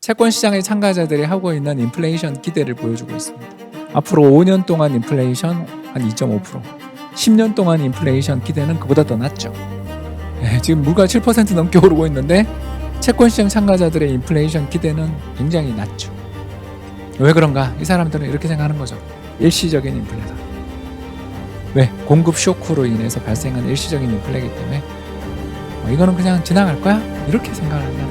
채권 시장의 참가자들이 하고 있는 인플레이션 기대를 보여주고 있습니다. 앞으로 5년 동안 인플레이션 한 2.5%, 10년 동안 인플레이션 기대는 그보다 더 낮죠. 지금 물가 7% 넘게 오르고 있는데 채권 시장 참가자들의 인플레이션 기대는 굉장히 낮죠. 왜 그런가? 이 사람들은 이렇게 생각하는 거죠. 일시적인 인플레다. 왜? 공급 쇼크로 인해서 발생한 일시적인 인플레이기 때문에 이거는 그냥 지나갈 거야? 이렇게 생각을 합니다.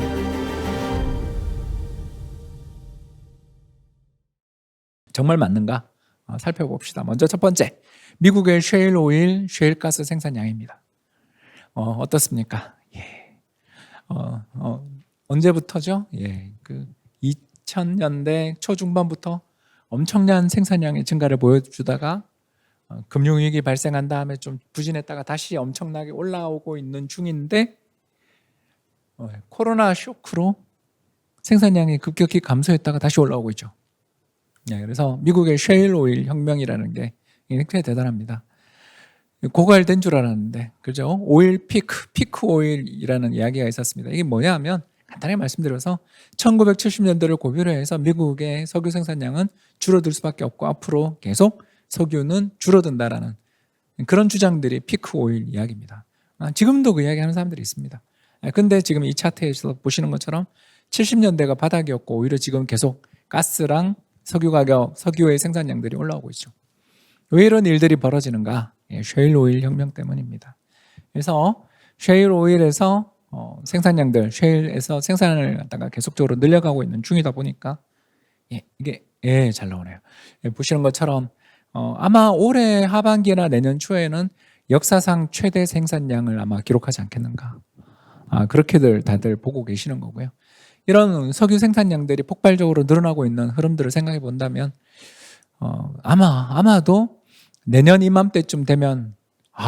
정말 맞는가? 살펴봅시다. 먼저 첫 번째, 미국의 셰일 오일, 셰일 가스 생산량입니다. 어떻습니까? 언제부터죠? 그 2000년대 초중반부터 엄청난 생산량의 증가를 보여주다가 금융위기 발생한 다음에 좀 부진했다가 다시 엄청나게 올라오고 있는 중인데 코로나 쇼크로 생산량이 급격히 감소했다가 다시 올라오고 있죠. 그래서 미국의 셰일 오일 혁명이라는 게 굉장히 대단합니다. 고갈된 줄 알았는데, 그죠? 오일 피크 오일이라는 이야기가 있었습니다. 이게 뭐냐 하면 간단하게 말씀드려서 1970년대를 고비로 해서 미국의 석유 생산량은 줄어들 수밖에 없고 앞으로 계속 석유는 줄어든다라는 그런 주장들이 피크 오일 이야기입니다. 지금도 그 이야기하는 사람들이 있습니다. 근데 지금 이 차트에서 보시는 것처럼 70년대가 바닥이었고 오히려 지금 계속 가스랑 석유 가격, 석유의 생산량들이 올라오고 있죠. 왜 이런 일들이 벌어지는가? 셰일 오일 혁명 때문입니다. 그래서 셰일 오일에서 생산량들, 셰일에서 생산을 갖다가 계속적으로 늘려가고 있는 중이다 보니까 이게 잘 나오네요. 보시는 것처럼 아마 올해 하반기나 내년 초에는 역사상 최대 생산량을 아마 기록하지 않겠는가. 그렇게들 다들 보고 계시는 거고요. 이런 석유 생산량들이 폭발적으로 늘어나고 있는 흐름들을 생각해 본다면 아마도 내년 이맘때쯤 되면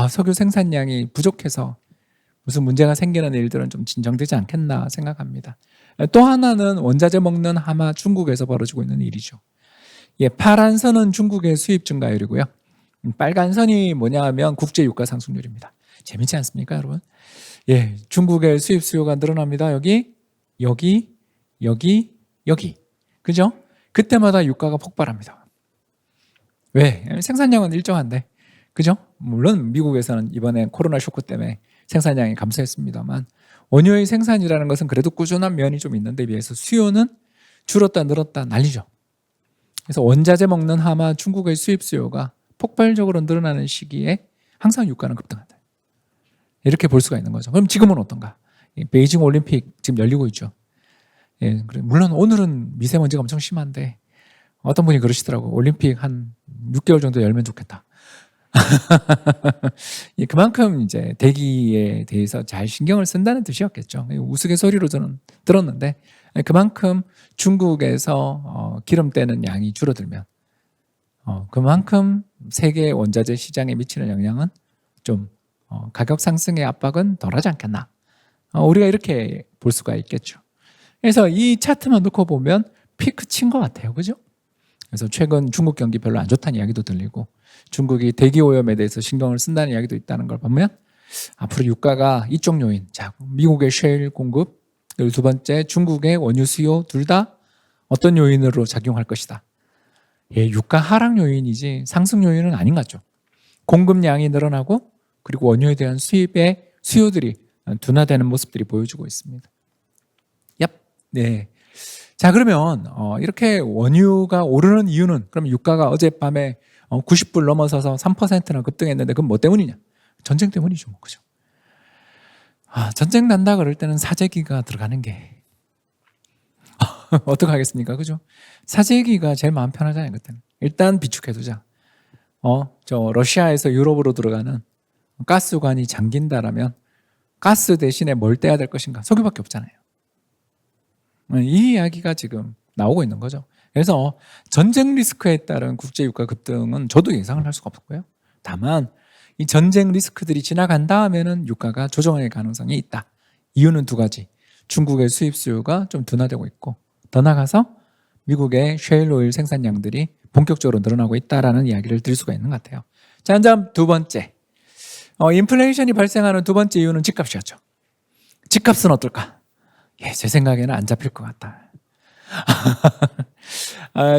석유 생산량이 부족해서 무슨 문제가 생기는 일들은 좀 진정되지 않겠나 생각합니다. 또 하나는 원자재 먹는 하마 중국에서 벌어지고 있는 일이죠. 파란 선은 중국의 수입 증가율이고요. 빨간 선이 뭐냐 하면 국제 유가 상승률입니다. 재밌지 않습니까, 여러분? 중국의 수입 수요가 늘어납니다. 여기. 그죠? 그때마다 유가가 폭발합니다. 왜? 생산량은 일정한데. 그죠? 물론 미국에서는 이번에 코로나 쇼크 때문에 생산량이 감소했습니다만 원유의 생산이라는 것은 그래도 꾸준한 면이 좀 있는데 비해서 수요는 줄었다 늘었다 난리죠. 그래서 원자재 먹는 하마 중국의 수입 수요가 폭발적으로 늘어나는 시기에 항상 유가는 급등한다. 이렇게 볼 수가 있는 거죠. 그럼 지금은 어떤가? 베이징 올림픽 지금 열리고 있죠. 물론 오늘은 미세먼지가 엄청 심한데 어떤 분이 그러시더라고요. 올림픽 한 6개월 정도 열면 좋겠다. 그만큼 이제 대기에 대해서 잘 신경을 쓴다는 뜻이었겠죠. 우스갯소리로 저는 들었는데 그만큼 중국에서 기름 떼는 양이 줄어들면 그만큼 세계 원자재 시장에 미치는 영향은 좀 가격 상승의 압박은 덜하지 않겠나. 우리가 이렇게 볼 수가 있겠죠. 그래서 이 차트만 놓고 보면 피크 친 것 같아요. 그죠? 그래서 최근 중국 경기 별로 안 좋다는 이야기도 들리고 중국이 대기 오염에 대해서 신경을 쓴다는 이야기도 있다는 걸 보면 앞으로 유가가 이쪽 요인, 미국의 셰일 공급, 그리고 두 번째 중국의 원유 수요 둘 다 어떤 요인으로 작용할 것이다. 유가 하락 요인이지 상승 요인은 아닌 것 같죠. 공급량이 늘어나고 그리고 원유에 대한 수입의 수요들이 둔화되는 모습들이 보여주고 있습니다. 자, 그러면 이렇게 원유가 오르는 이유는 그럼 유가가 어젯밤에 90불 넘어서서 3%나 급등했는데 그건 뭐 때문이냐? 전쟁 때문이죠, 그죠? 전쟁 난다 그럴 때는 사재기가 들어가는 게 어떡하겠습니까, 그죠? 사재기가 제일 마음 편하잖아요, 그때는. 일단 비축해두자. 저 러시아에서 유럽으로 들어가는 가스관이 잠긴다라면 가스 대신에 뭘 떼야 될 것인가? 석유밖에 없잖아요. 이 이야기가 지금 나오고 있는 거죠. 그래서 전쟁 리스크에 따른 국제유가 급등은 저도 예상을 할 수가 없고요. 다만 이 전쟁 리스크들이 지나간 다음에는 유가가 조정할 가능성이 있다. 이유는 두 가지. 중국의 수입 수요가 좀 둔화되고 있고 더 나아가서 미국의 셰일 오일 생산량들이 본격적으로 늘어나고 있다라는 이야기를 드릴 수가 있는 것 같아요. 자, 다음 두 번째. 인플레이션이 발생하는 두 번째 이유는 집값이었죠. 집값은 어떨까? 제 생각에는 안 잡힐 것 같다.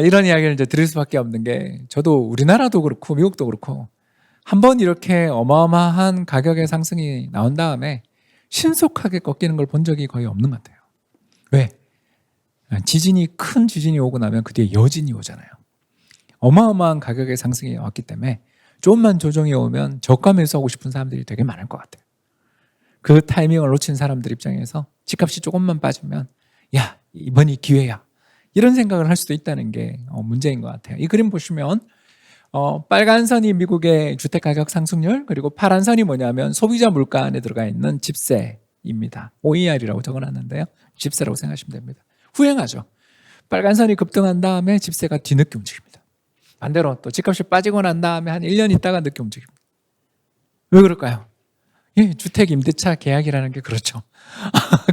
이런 이야기를 이제 드릴 수밖에 없는 게 저도 우리나라도 그렇고 미국도 그렇고 한번 이렇게 어마어마한 가격의 상승이 나온 다음에 신속하게 꺾이는 걸 본 적이 거의 없는 것 같아요. 왜? 큰 지진이 오고 나면 그 뒤에 여진이 오잖아요. 어마어마한 가격의 상승이 왔기 때문에 조금만 조정이 오면 저가 매수하고 싶은 사람들이 되게 많을 것 같아요. 그 타이밍을 놓친 사람들 입장에서 집값이 조금만 빠지면 야, 이번이 기회야, 이런 생각을 할 수도 있다는 게 문제인 것 같아요. 이 그림 보시면 빨간 선이 미국의 주택가격 상승률, 그리고 파란 선이 뭐냐면 소비자 물가 안에 들어가 있는 집세입니다. OER이라고 적어놨는데요. 집세라고 생각하시면 됩니다. 후행하죠. 빨간 선이 급등한 다음에 집세가 뒤늦게 움직입니다. 반대로 또 집값이 빠지고 난 다음에 한 1년 있다가 늦게 움직입니다. 왜 그럴까요? 예, 주택 임대차 계약이라는 게 그렇죠.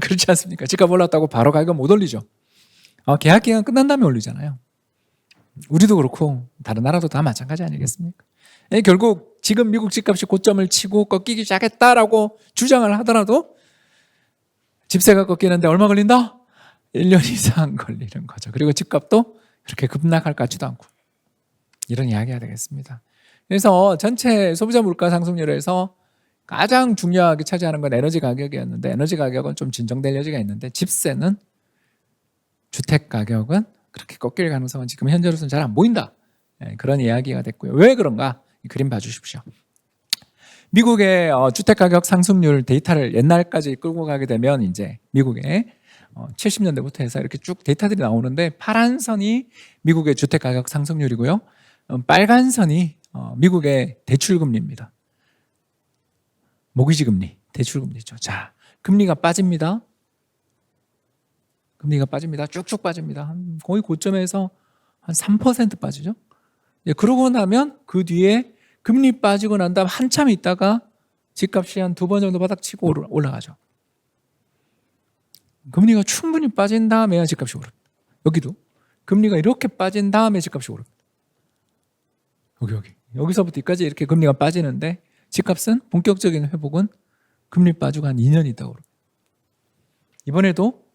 그렇지 않습니까? 집값 올랐다고 바로 가격 못 올리죠. 계약 기간 끝난 다음에 올리잖아요. 우리도 그렇고 다른 나라도 다 마찬가지 아니겠습니까? 결국 지금 미국 집값이 고점을 치고 꺾이기 시작했다라고 주장을 하더라도 집세가 꺾이는데 얼마 걸린다? 1년 이상 걸리는 거죠. 그리고 집값도 그렇게 급락할 것 같지도 않고, 이런 이야기가 되겠습니다. 그래서 전체 소비자 물가 상승률에서 가장 중요하게 차지하는 건 에너지 가격이었는데, 에너지 가격은 좀 진정될 여지가 있는데 집세는, 주택 가격은 그렇게 꺾일 가능성은 지금 현재로서는 잘 안 보인다. 그런 이야기가 됐고요. 왜 그런가? 이 그림 봐주십시오. 미국의 주택가격 상승률 데이터를 옛날까지 끌고 가게 되면 이제 미국의 70년대부터 해서 이렇게 쭉 데이터들이 나오는데, 파란 선이 미국의 주택가격 상승률이고요. 빨간 선이 미국의 대출금리입니다. 모기지 금리, 대출금리죠. 자, 금리가 빠집니다. 금리가 빠집니다. 쭉쭉 빠집니다. 거의 고점에서 한 3% 빠지죠. 그러고 나면 그 뒤에 금리 빠지고 난 다음 한참 있다가 집값이 한 2번 정도 바닥치고 올라가죠. 금리가 충분히 빠진 다음에야 집값이 오릅니다. 여기도 금리가 이렇게 빠진 다음에 집값이 오릅니다. 여기서부터 여기까지 이렇게 금리가 빠지는데 집값은 본격적인 회복은 금리 빠지고 한 2년 있다고 오릅니다. 이번에도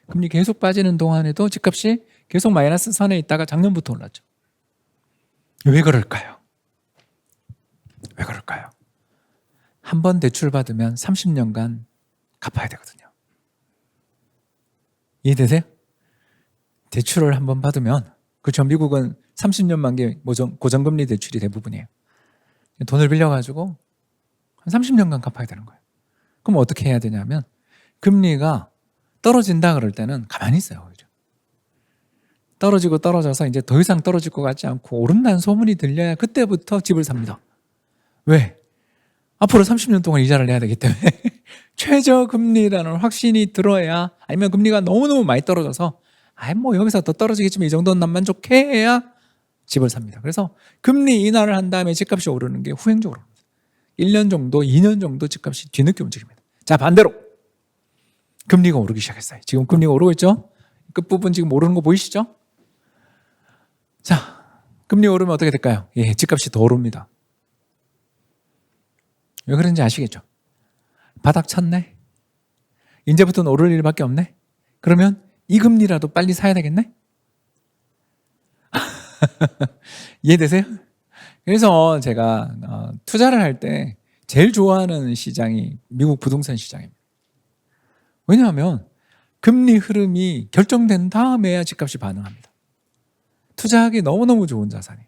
금리 계속 빠지는 동안에도 집값이 계속 마이너스 선에 있다가 작년부터 올랐죠. 왜 그럴까요? 왜 그럴까요? 한 번 대출 받으면 30년간 갚아야 되거든요. 이해되세요? 대출을 한 번 받으면, 그렇죠, 미국은 30년 만기 고정금리 대출이 대부분이에요. 돈을 빌려가지고 한 30년간 갚아야 되는 거예요. 그럼 어떻게 해야 되냐면, 금리가 떨어진다 그럴 때는 가만히 있어요. 오히려. 떨어지고 떨어져서 이제 더 이상 떨어질 것 같지 않고 오른다는 소문이 들려야 그때부터 집을 삽니다. 왜? 앞으로 30년 동안 이자를 내야 되기 때문에 최저금리라는 확신이 들어야, 아니면 금리가 너무너무 많이 떨어져서 여기서 더 떨어지겠지만 이 정도는 난 만족해 해야 집을 삽니다. 그래서 금리 인하를 한 다음에 집값이 오르는 게 후행적으로 1년 정도, 2년 정도 집값이 뒤늦게 움직입니다. 자, 반대로 금리가 오르기 시작했어요. 지금 금리가 오르고 있죠? 끝부분 지금 오르는 거 보이시죠? 자, 금리 오르면 어떻게 될까요? 집값이 더 오릅니다. 왜 그런지 아시겠죠? 바닥 쳤네? 이제부터는 오를 일밖에 없네? 그러면 이 금리라도 빨리 사야 되겠네? 이해되세요? 그래서 제가 투자를 할 때 제일 좋아하는 시장이 미국 부동산 시장입니다. 왜냐하면 금리 흐름이 결정된 다음에야 집값이 반응합니다. 투자하기 너무너무 좋은 자산이에요.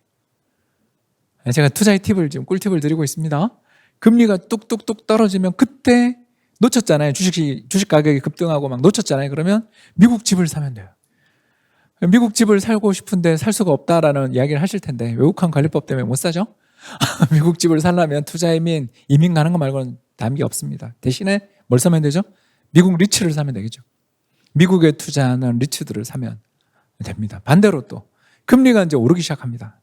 제가 투자의 팁을, 지금 꿀팁을 드리고 있습니다. 금리가 뚝뚝뚝 떨어지면 그때 놓쳤잖아요. 주식 가격이 급등하고 막 놓쳤잖아요. 그러면 미국 집을 사면 돼요. 미국 집을 살고 싶은데 살 수가 없다라는 이야기를 하실 텐데, 외국환 관리법 때문에 못 사죠? 미국 집을 살려면 투자 이민 가는 거 말고는 남은 게 없습니다. 대신에 뭘 사면 되죠? 미국 리츠를 사면 되겠죠. 미국에 투자하는 리츠들을 사면 됩니다. 반대로 또 금리가 이제 오르기 시작합니다.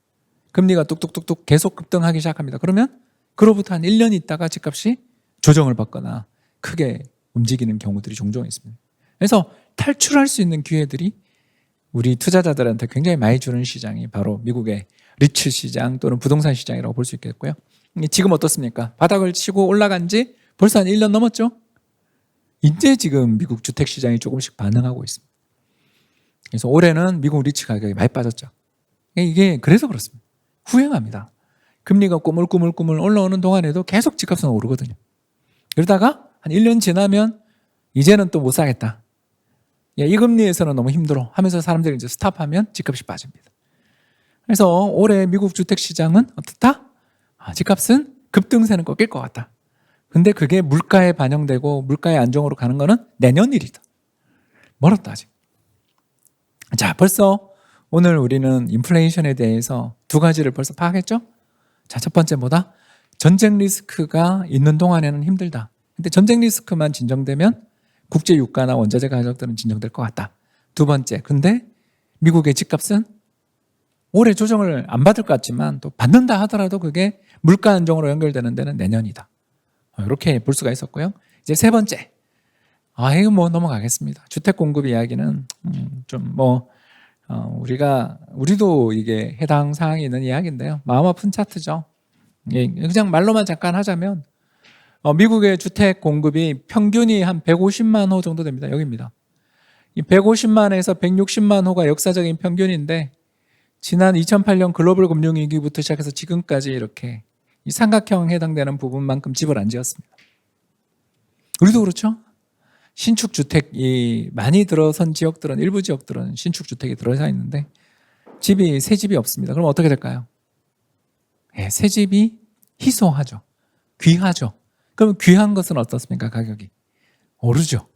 금리가 뚝뚝뚝뚝 계속 급등하기 시작합니다. 그러면 그로부터 한 1년 있다가 집값이 조정을 받거나 크게 움직이는 경우들이 종종 있습니다. 그래서 탈출할 수 있는 기회들이 우리 투자자들한테 굉장히 많이 주는 시장이 바로 미국의 리츠 시장 또는 부동산 시장이라고 볼 수 있겠고요. 지금 어떻습니까? 바닥을 치고 올라간 지 벌써 한 1년 넘었죠? 이제 지금 미국 주택 시장이 조금씩 반응하고 있습니다. 그래서 올해는 미국 리츠 가격이 많이 빠졌죠. 이게 그래서 그렇습니다. 후행합니다. 금리가 꾸물꾸물 올라오는 동안에도 계속 집값은 오르거든요. 그러다가 한 1년 지나면 이제는 또 못 사겠다. 이 금리에서는 너무 힘들어 하면서 사람들이 이제 스탑하면 집값이 빠집니다. 그래서 올해 미국 주택시장은 어떻다? 집값은 급등세는 꺾일 것 같다. 근데 그게 물가에 반영되고 물가의 안정으로 가는 거는 내년 일이다. 멀었다 아직. 자, 벌써 오늘 우리는 인플레이션에 대해서 두 가지를 벌써 파악했죠? 자, 첫 번째 뭐다? 전쟁 리스크가 있는 동안에는 힘들다. 근데 전쟁 리스크만 진정되면 국제 유가나 원자재 가격들은 진정될 것 같다. 두 번째, 근데 미국의 집값은 올해 조정을 안 받을 것 같지만 또 받는다 하더라도 그게 물가 안정으로 연결되는 데는 내년이다. 이렇게 볼 수가 있었고요. 이제 세 번째, 이거 뭐 넘어가겠습니다. 주택 공급 이야기는 우리도 이게 해당 사항이 있는 이야기인데요. 마음 아픈 차트죠. 그냥 말로만 잠깐 하자면 미국의 주택 공급이 평균이 한 150만 호 정도 됩니다. 여기입니다. 이 150만에서 160만 호가 역사적인 평균인데 지난 2008년 글로벌 금융위기부터 시작해서 지금까지 이렇게 이 삼각형 해당되는 부분만큼 집을 안 지었습니다. 우리도 그렇죠. 신축 주택이 많이 들어선 지역들은 일부 지역들은 신축 주택이 들어서 있는데 새 집이 없습니다. 그럼 어떻게 될까요? 새 집이 희소하죠. 귀하죠. 그럼 귀한 것은 어떻습니까? 가격이 오르죠.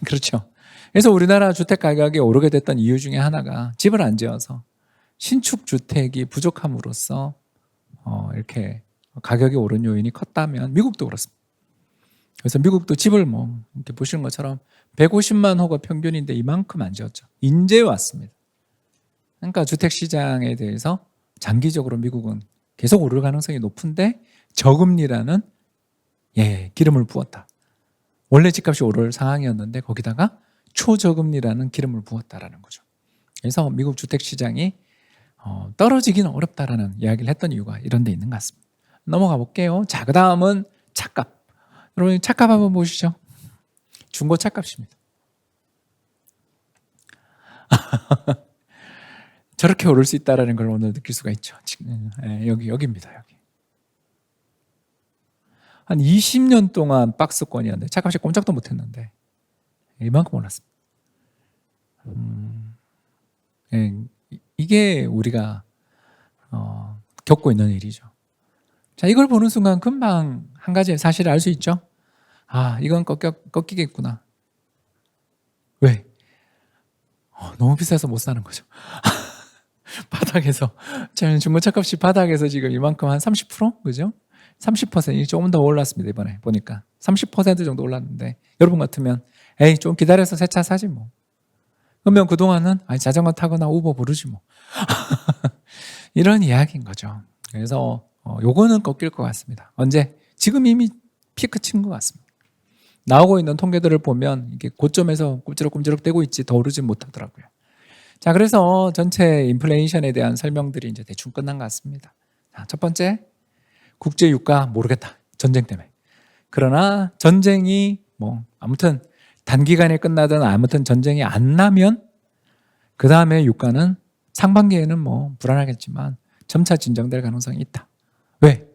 그렇죠. 그래서 우리나라 주택 가격이 오르게 됐던 이유 중에 하나가 집을 안 지어서 신축 주택이 부족함으로써 이렇게 가격이 오른 요인이 컸다면 미국도 그렇습니다. 그래서 미국도 집을 이렇게 보시는 것처럼 150만 호가 평균인데 이만큼 안 지었죠. 인제 왔습니다. 그러니까 주택 시장에 대해서 장기적으로 미국은 계속 오를 가능성이 높은데 저금리라는 기름을 부었다. 원래 집값이 오를 상황이었는데 거기다가 초저금리라는 기름을 부었다라는 거죠. 그래서 미국 주택 시장이 떨어지기는 어렵다라는 이야기를 했던 이유가 이런 데 있는 것 같습니다. 넘어가 볼게요. 자, 그 다음은 차값. 여러분 차값 한번 보시죠. 중고 차값입니다. 저렇게 오를 수 있다는 걸 오늘 느낄 수가 있죠. 여기입니다. 여기. 한 20년 동안 박스권이었는데 차값이 꼼짝도 못했는데 이만큼 올랐습니다. 이게 우리가 겪고 있는 일이죠. 자, 이걸 보는 순간 금방 한 가지 사실을 알 수 있죠. 이건 꺾이겠구나. 왜? 너무 비싸서 못 사는 거죠. 바닥에서 중고차 값이 바닥에서 지금 이만큼 한 30%? 그죠? 30% 조금 더 올랐습니다. 이번에 보니까 30% 정도 올랐는데 여러분 같으면 좀 기다려서 새 차 사지 뭐. 그러면 그동안은 자전거 타거나 우버 부르지 뭐. 이런 이야기인 거죠. 그래서 요거는 꺾일 것 같습니다. 언제? 지금 이미 피크 친 것 같습니다. 나오고 있는 통계들을 보면 이게 고점에서 꼼지락꼼지락 되고 있지 더 오르진 못하더라고요. 자, 그래서 전체 인플레이션에 대한 설명들이 이제 대충 끝난 것 같습니다. 자, 첫 번째, 국제 유가 모르겠다. 전쟁 때문에. 그러나 전쟁이 아무튼 단기간에 끝나든 아무튼 전쟁이 안 나면 그 다음에 유가는 상반기에는 불안하겠지만 점차 진정될 가능성이 있다. 왜?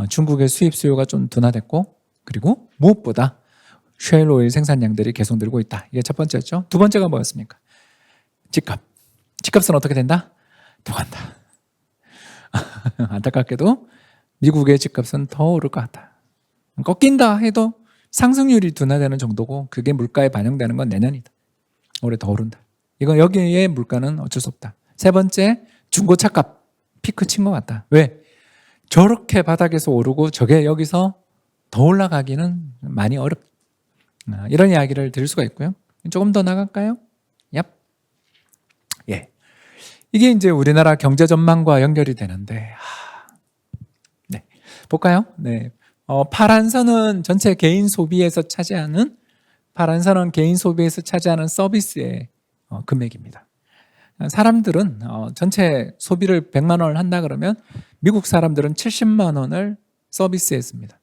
중국의 수입 수요가 좀 둔화됐고 그리고 무엇보다 셰일 오일 생산량들이 계속 늘고 있다. 이게 첫 번째였죠. 두 번째가 뭐였습니까? 집값. 집값은 어떻게 된다? 더 간다. 안타깝게도 미국의 집값은 더 오를 것 같다. 꺾인다 해도 상승률이 둔화되는 정도고 그게 물가에 반영되는 건 내년이다. 올해 더 오른다. 이건 여기에 물가는 어쩔 수 없다. 세 번째, 중고차값 피크 친 것 같다. 왜? 저렇게 바닥에서 오르고 저게 여기서 더 올라가기는 많이 어렵다. 이런 이야기를 드릴 수가 있고요. 조금 더 나갈까요? 이게 이제 우리나라 경제 전망과 연결이 되는데 볼까요? 파란 선은 전체 개인 소비에서 차지하는 서비스의 금액입니다. 사람들은 전체 소비를 100만 원을 한다 그러면 미국 사람들은 70만 원을 서비스에 씁니다.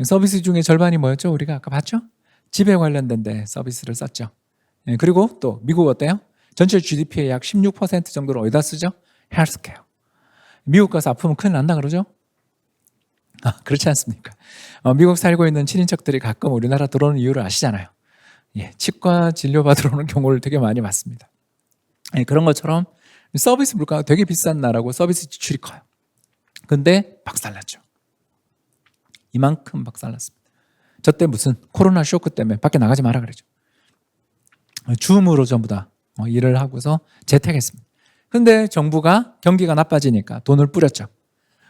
서비스 중에 절반이 뭐였죠? 우리가 아까 봤죠? 집에 관련된 데 서비스를 썼죠. 예, 그리고 또 미국 어때요? 전체 GDP의 약 16% 정도를 어디다 쓰죠? 헬스케어. 미국 가서 아프면 큰일 난다 그러죠? 그렇지 않습니까? 미국 살고 있는 친인척들이 가끔 우리나라 들어오는 이유를 아시잖아요. 예, 치과 진료 받으러 오는 경우를 되게 많이 봤습니다. 예, 그런 것처럼 서비스 물가가 되게 비싼 나라고 서비스 지출이 커요. 근데 박살났죠. 이만큼 박살났습니다. 저 때 무슨 코로나 쇼크 때문에 밖에 나가지 마라 그러죠. 줌으로 전부 다 일을 하고서 재택했습니다. 근데 정부가 경기가 나빠지니까 돈을 뿌렸죠.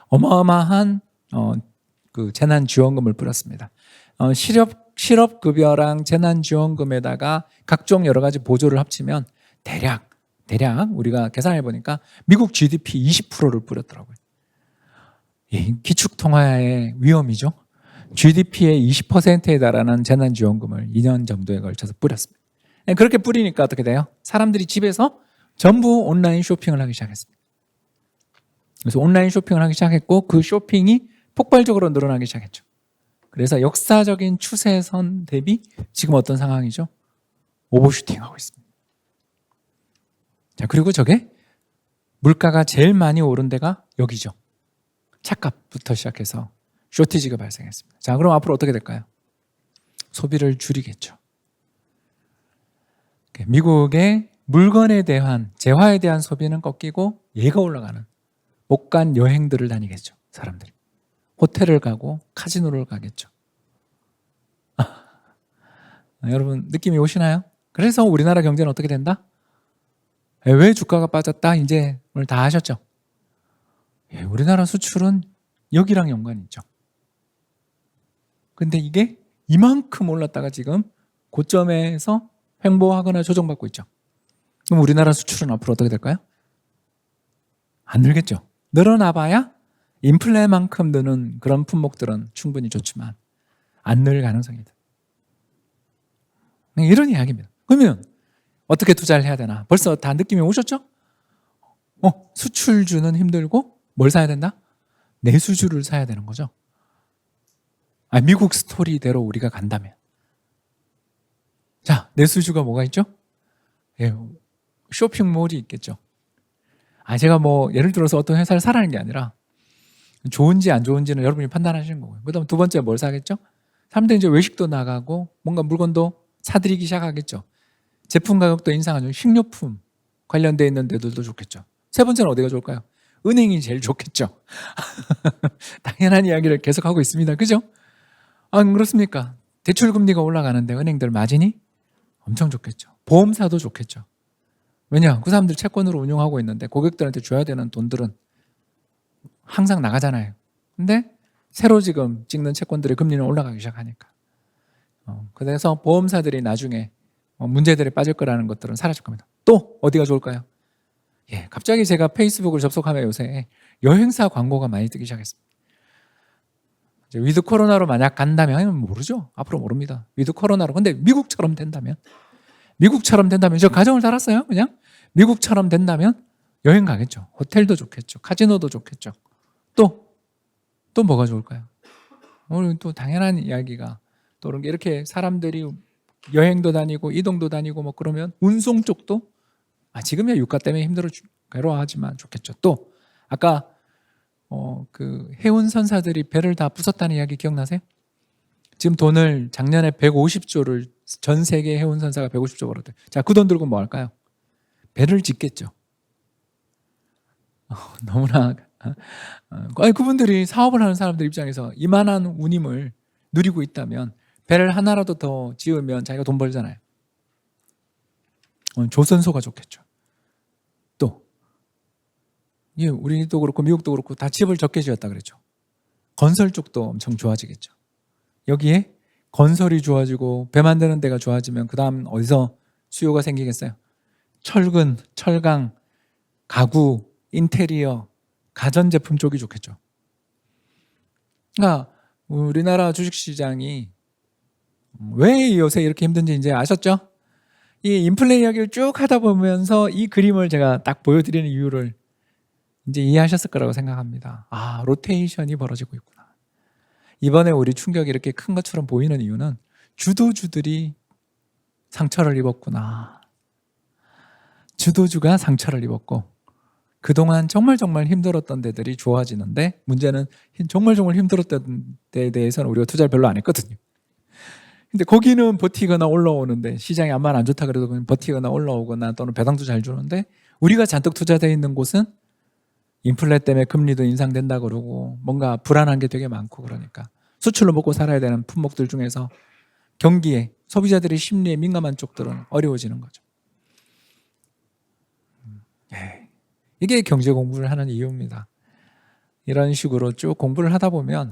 어마어마한 그 재난지원금을 뿌렸습니다. 실업급여랑 재난지원금에다가 각종 여러 가지 보조를 합치면 대략 우리가 계산해 보니까 미국 GDP 20%를 뿌렸더라고요. 기축통화의 위험이죠. GDP의 20%에 달하는 재난지원금을 2년 정도에 걸쳐서 뿌렸습니다. 그렇게 뿌리니까 어떻게 돼요? 사람들이 집에서 전부 온라인 쇼핑을 하기 시작했습니다. 그래서 온라인 쇼핑을 하기 시작했고 그 쇼핑이 폭발적으로 늘어나기 시작했죠. 그래서 역사적인 추세선 대비 지금 어떤 상황이죠? 오버슈팅하고 있습니다. 자, 그리고 저게 물가가 제일 많이 오른 데가 여기죠. 착값부터 시작해서 쇼티지가 발생했습니다. 자, 그럼 앞으로 어떻게 될까요? 소비를 줄이겠죠. 미국의 물건에 대한 재화에 대한 소비는 꺾이고 얘가 올라가는 못 간 여행들을 다니겠죠. 사람들이 호텔을 가고 카지노를 가겠죠. 여러분 느낌이 오시나요? 그래서 우리나라 경제는 어떻게 된다? 왜 주가가 빠졌다? 이제 오늘 다 아셨죠? 우리나라 수출은 여기랑 연관이 있죠. 근데 이게 이만큼 올랐다가 지금 고점에서 횡보하거나 조정받고 있죠. 그럼 우리나라 수출은 앞으로 어떻게 될까요? 안 늘겠죠. 늘어나봐야 인플레만큼 느는 그런 품목들은 충분히 좋지만 안 늘 가능성이 있다. 이런 이야기입니다. 그러면 어떻게 투자를 해야 되나? 벌써 다 느낌이 오셨죠? 수출주는 힘들고 뭘 사야 된다? 내수주를 사야 되는 거죠. 미국 스토리대로 우리가 간다면. 자, 내수주가 뭐가 있죠? 쇼핑몰이 있겠죠. 제가 예를 들어서 어떤 회사를 사라는 게 아니라 좋은지 안 좋은지는 여러분이 판단하시는 거고요. 그 다음 두 번째 뭘 사겠죠? 사람들이 이제 외식도 나가고 뭔가 물건도 사들이기 시작하겠죠. 제품 가격도 인상하죠. 식료품 관련되어 있는 데들도 좋겠죠. 세 번째는 어디가 좋을까요? 은행이 제일 좋겠죠. 당연한 이야기를 계속하고 있습니다. 그죠? 안 그렇습니까? 대출금리가 올라가는데 은행들 마진이 엄청 좋겠죠. 보험사도 좋겠죠. 왜냐? 그 사람들 채권으로 운용하고 있는데 고객들한테 줘야 되는 돈들은 항상 나가잖아요. 근데 새로 지금 찍는 채권들의 금리는 올라가기 시작하니까. 그래서 보험사들이 나중에 문제들에 빠질 거라는 것들은 사라질 겁니다. 또 어디가 좋을까요? 갑자기 제가 페이스북을 접속하면 요새 여행사 광고가 많이 뜨기 시작했습니다. 위드 코로나로 만약 간다면 모르죠. 앞으로 모릅니다. 위드 코로나로. 근데 미국처럼 된다면 저 가정을 달았어요. 그냥 미국처럼 된다면 여행 가겠죠. 호텔도 좋겠죠. 카지노도 좋겠죠. 또 뭐가 좋을까요? 오늘 또 당연한 이야기가 또 이렇게 사람들이 여행도 다니고 이동도 다니고 그러면 운송 쪽도 지금이야 유가 때문에 힘들어 괴로워하지만 좋겠죠. 또 아까 그 해운 선사들이 배를 다 부쉈다는 이야기 기억나세요? 지금 돈을 작년에 150조를 전 세계 해운 선사가 150조 벌었대요. 자, 그 돈 들고 뭐 할까요? 배를 짓겠죠. 너무나 그분들이 사업을 하는 사람들 입장에서 이만한 운임을 누리고 있다면 배를 하나라도 더 지으면 자기가 돈 벌잖아요. 조선소가 좋겠죠. 또 우리도 그렇고 미국도 그렇고 다 집을 적게 지었다 그랬죠. 건설 쪽도 엄청 좋아지겠죠. 여기에 건설이 좋아지고 배 만드는 데가 좋아지면 그 다음 어디서 수요가 생기겠어요? 철근, 철강, 가구, 인테리어, 가전제품 쪽이 좋겠죠. 그러니까 우리나라 주식시장이 왜 요새 이렇게 힘든지 이제 아셨죠? 이 인플레 이야기를 쭉 하다 보면서 이 그림을 제가 딱 보여드리는 이유를 이제 이해하셨을 거라고 생각합니다. 로테이션이 벌어지고 있구나. 이번에 우리 충격이 이렇게 큰 것처럼 보이는 이유는 주도주들이 상처를 입었구나. 주도주가 상처를 입었고 그동안 정말 힘들었던 데들이 좋아지는데 문제는 정말 힘들었던 데에 대해서는 우리가 투자를 별로 안 했거든요. 근데 거기는 버티거나 올라오는데 시장이 암만 안 좋다 그래도 그냥 버티거나 올라오거나 또는 배당도 잘 주는데 우리가 잔뜩 투자되어 있는 곳은 인플레 때문에 금리도 인상된다 그러고 뭔가 불안한 게 되게 많고 그러니까 수출로 먹고 살아야 되는 품목들 중에서 경기에 소비자들의 심리에 민감한 쪽들은 어려워지는 거죠. 이게 경제 공부를 하는 이유입니다. 이런 식으로 쭉 공부를 하다 보면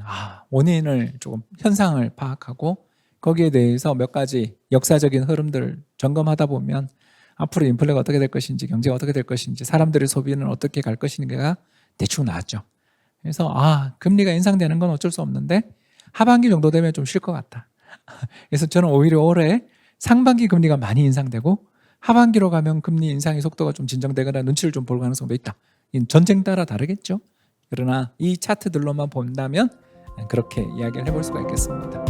원인을 조금 현상을 파악하고 거기에 대해서 몇 가지 역사적인 흐름들을 점검하다 보면 앞으로 인플레가 어떻게 될 것인지 경제가 어떻게 될 것인지 사람들의 소비는 어떻게 갈 것인가가 대충 나왔죠. 그래서 금리가 인상되는 건 어쩔 수 없는데 하반기 정도 되면 좀 쉴 것 같다. 그래서 저는 오히려 올해 상반기 금리가 많이 인상되고 하반기로 가면 금리 인상의 속도가 좀 진정되거나 눈치를 좀 볼 가능성도 있다. 전쟁 따라 다르겠죠. 그러나 이 차트들로만 본다면 그렇게 이야기를 해볼 수가 있겠습니다.